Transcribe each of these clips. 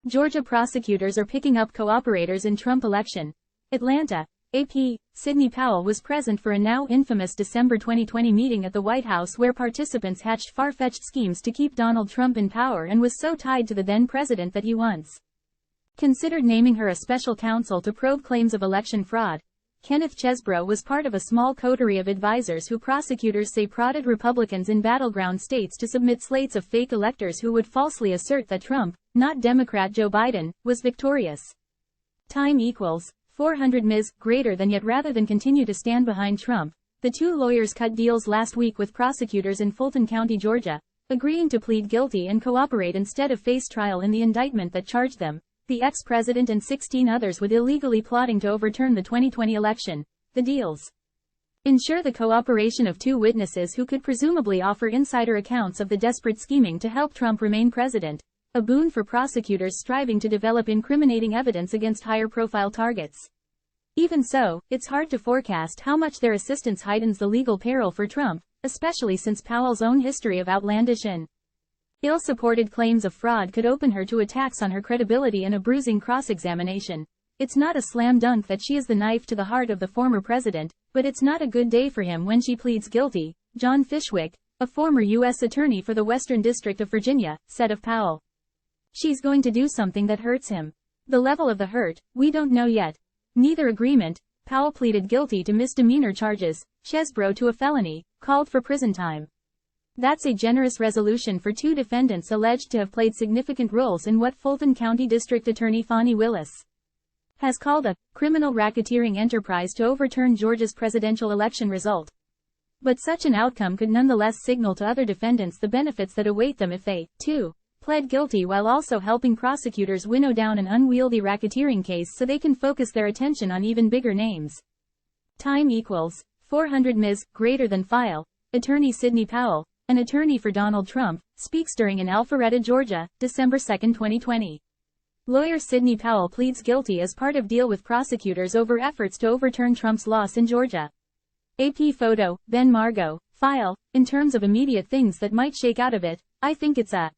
Georgia prosecutors are picking up cooperators in Trump election. Atlanta. AP. Sidney Powell was present for a now infamous December 2020 meeting at the White House where participants hatched far-fetched schemes to keep Donald Trump in power and was so tied to the then president that he once considered naming her a special counsel to probe claims of election fraud. Kenneth Chesebro was part of a small coterie of advisors who prosecutors say prodded Republicans in battleground states to submit slates of fake electors who would falsely assert that Trump, not Democrat Joe Biden, was victorious. Time equals 400 Ms. greater than yet rather than continue to stand behind Trump, the two lawyers cut deals last week with prosecutors in Fulton County, Georgia, agreeing to plead guilty and cooperate instead of face trial in the indictment that charged them, the ex-president and 16 others, with illegally plotting to overturn the 2020 election. The deals ensure the cooperation of two witnesses who could presumably offer insider accounts of the desperate scheming to help Trump remain president, a boon for prosecutors striving to develop incriminating evidence against higher-profile targets. Even so, it's hard to forecast how much their assistance heightens the legal peril for Trump, especially since Powell's own history of outlandish and ill-supported claims of fraud could open her to attacks on her credibility and a bruising cross-examination. It's not a slam dunk that she is the knife to the heart of the former president, but it's not a good day for him when she pleads guilty, John Fishwick, a former U.S. attorney for the Western District of Virginia, said of Powell. She's going to do something that hurts him. The level of the hurt, we don't know yet. Neither agreement. Powell pleaded guilty to misdemeanor charges, Chesebro to a felony, called for prison time. That's a generous resolution for two defendants alleged to have played significant roles in what Fulton County District Attorney Fani Willis has called a criminal racketeering enterprise to overturn Georgia's presidential election result. But such an outcome could nonetheless signal to other defendants the benefits that await them if they, too, pled guilty, while also helping prosecutors winnow down an unwieldy racketeering case so they can focus their attention on even bigger names. Time equals 400 Ms. greater than file. Attorney Sidney Powell, an attorney for Donald Trump, speaks during in Alpharetta, Georgia, December 2, 2020. Lawyer Sidney Powell pleads guilty as part of deal with prosecutors over efforts to overturn Trump's loss in Georgia. AP photo, Ben Margo, file. In terms of immediate things that might shake out of it, I think it's a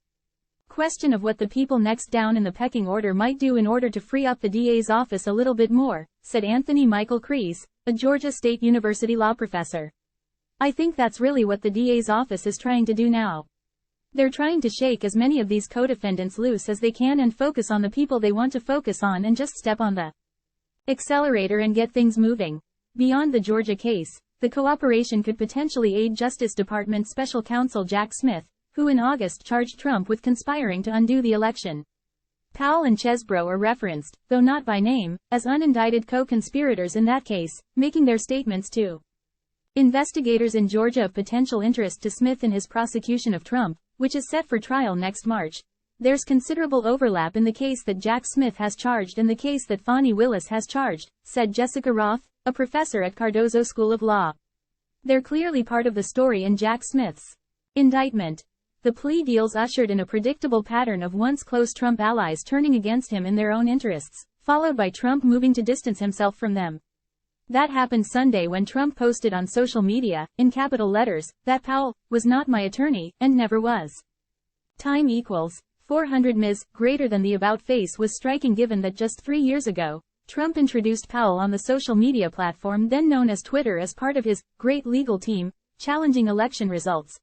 question of what the people next down in the pecking order might do in order to free up the DA's office a little bit more, said Anthony Michael Kreese, a Georgia State University law professor. I think that's really what the DA's office is trying to do now. They're trying to shake as many of these co-defendants loose as they can and focus on the people they want to focus on and just step on the accelerator and get things moving. Beyond the Georgia case, the cooperation could potentially aid Justice Department Special Counsel Jack Smith, who in August charged Trump with conspiring to undo the election. Powell and Chesebro are referenced, though not by name, as unindicted co-conspirators in that case, making their statements to investigators in Georgia of potential interest to Smith in his prosecution of Trump, which is set for trial next March. There's considerable overlap in the case that Jack Smith has charged and the case that Fani Willis has charged, said Jessica Roth, a professor at Cardozo School of Law. They're clearly part of the story in Jack Smith's indictment. The plea deals ushered in a predictable pattern of once close Trump allies turning against him in their own interests, followed by Trump moving to distance himself from them. That happened Sunday when Trump posted on social media, in capital letters, that Powell was not my attorney, and never was. Time equals 400 Ms. greater than the about face was striking given that just 3 years ago, Trump introduced Powell on the social media platform then known as Twitter as part of his great legal team, challenging election results.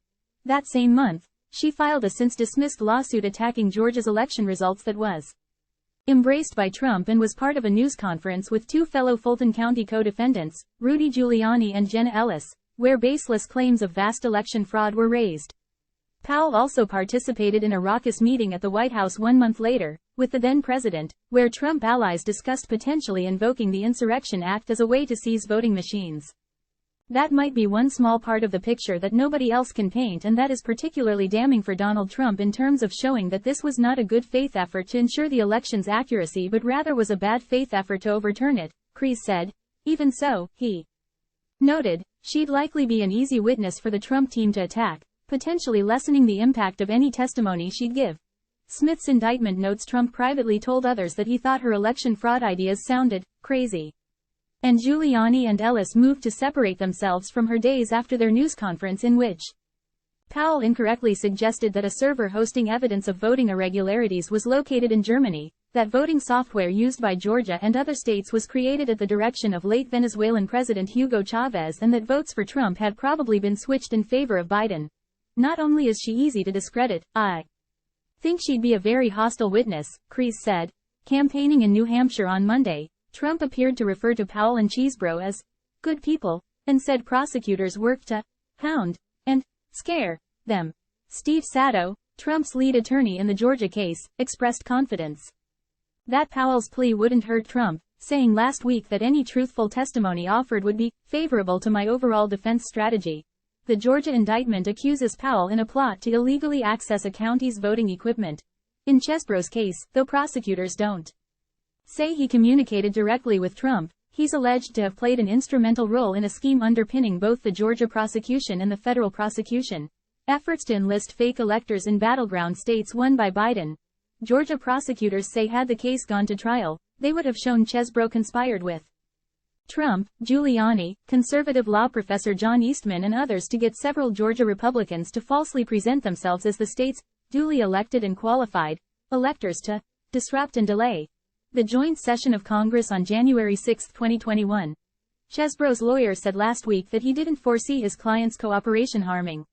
That same month, she filed a since-dismissed lawsuit attacking Georgia's election results that was embraced by Trump and was part of a news conference with two fellow Fulton County co-defendants, Rudy Giuliani and Jenna Ellis, where baseless claims of vast election fraud were raised. Powell also participated in a raucous meeting at the White House 1 month later, with the then president, where Trump allies discussed potentially invoking the Insurrection Act as a way to seize voting machines. That might be one small part of the picture that nobody else can paint, and that is particularly damning for Donald Trump in terms of showing that this was not a good faith effort to ensure the election's accuracy but rather was a bad faith effort to overturn it, Kreese said. Even so, he noted, she'd likely be an easy witness for the Trump team to attack, potentially lessening the impact of any testimony she'd give. Smith's indictment notes Trump privately told others that he thought her election fraud ideas sounded crazy. And Giuliani and Ellis moved to separate themselves from her days after their news conference in which Powell incorrectly suggested that a server hosting evidence of voting irregularities was located in Germany, that voting software used by Georgia and other states was created at the direction of late Venezuelan President Hugo Chavez, and that votes for Trump had probably been switched in favor of Biden. Not only is she easy to discredit, I think she'd be a very hostile witness, Kreese said. Campaigning in New Hampshire on Monday, Trump appeared to refer to Powell and Chesebro as good people, and said prosecutors worked to hound and scare them. Steve Sato, Trump's lead attorney in the Georgia case, expressed confidence that Powell's plea wouldn't hurt Trump, saying last week that any truthful testimony offered would be favorable to my overall defense strategy. The Georgia indictment accuses Powell in a plot to illegally access a county's voting equipment. In Chesebro's case, though prosecutors don't say he communicated directly with Trump, he's alleged to have played an instrumental role in a scheme underpinning both the Georgia prosecution and the federal prosecution. Efforts to enlist fake electors in battleground states won by Biden. Georgia prosecutors say had the case gone to trial, they would have shown Chesebro conspired with Trump, Giuliani, conservative law professor John Eastman and others to get several Georgia Republicans to falsely present themselves as the state's duly elected and qualified electors to disrupt and delay the joint session of Congress on January 6, 2021. Chesebro's lawyer said last week that he didn't foresee his client's cooperation harming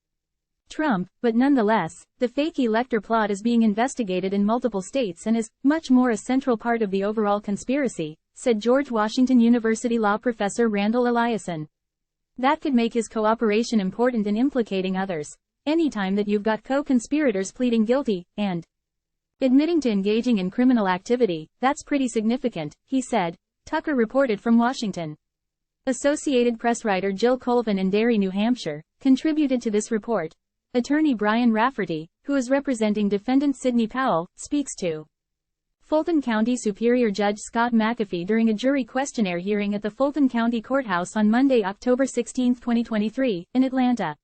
Trump, but nonetheless, the fake elector plot is being investigated in multiple states and is much more a central part of the overall conspiracy, said George Washington University law professor Randall Eliason. That could make his cooperation important in implicating others. Anytime that you've got co-conspirators pleading guilty, and admitting to engaging in criminal activity, that's pretty significant, he said. Tucker reported from Washington. Associated Press writer Jill Colvin in Derry, New Hampshire, contributed to this report. Attorney Brian Rafferty, who is representing defendant Sidney Powell, speaks to Fulton County Superior Judge Scott McAfee during a jury questionnaire hearing at the Fulton County Courthouse on Monday, October 16, 2023, in Atlanta.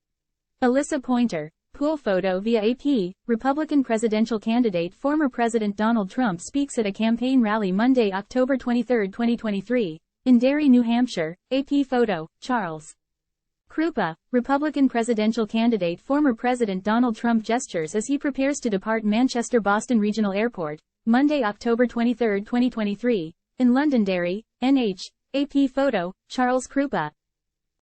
Alyssa Pointer. Pool photo via AP. Republican presidential candidate former President Donald Trump speaks at a campaign rally Monday, October 23, 2023, in Derry, New Hampshire. AP photo. Charles Krupa, Republican presidential candidate former President Donald Trump gestures as he prepares to depart Manchester-Boston Regional Airport, Monday, October 23, 2023, in Londonderry, NH. AP photo. Charles Krupa.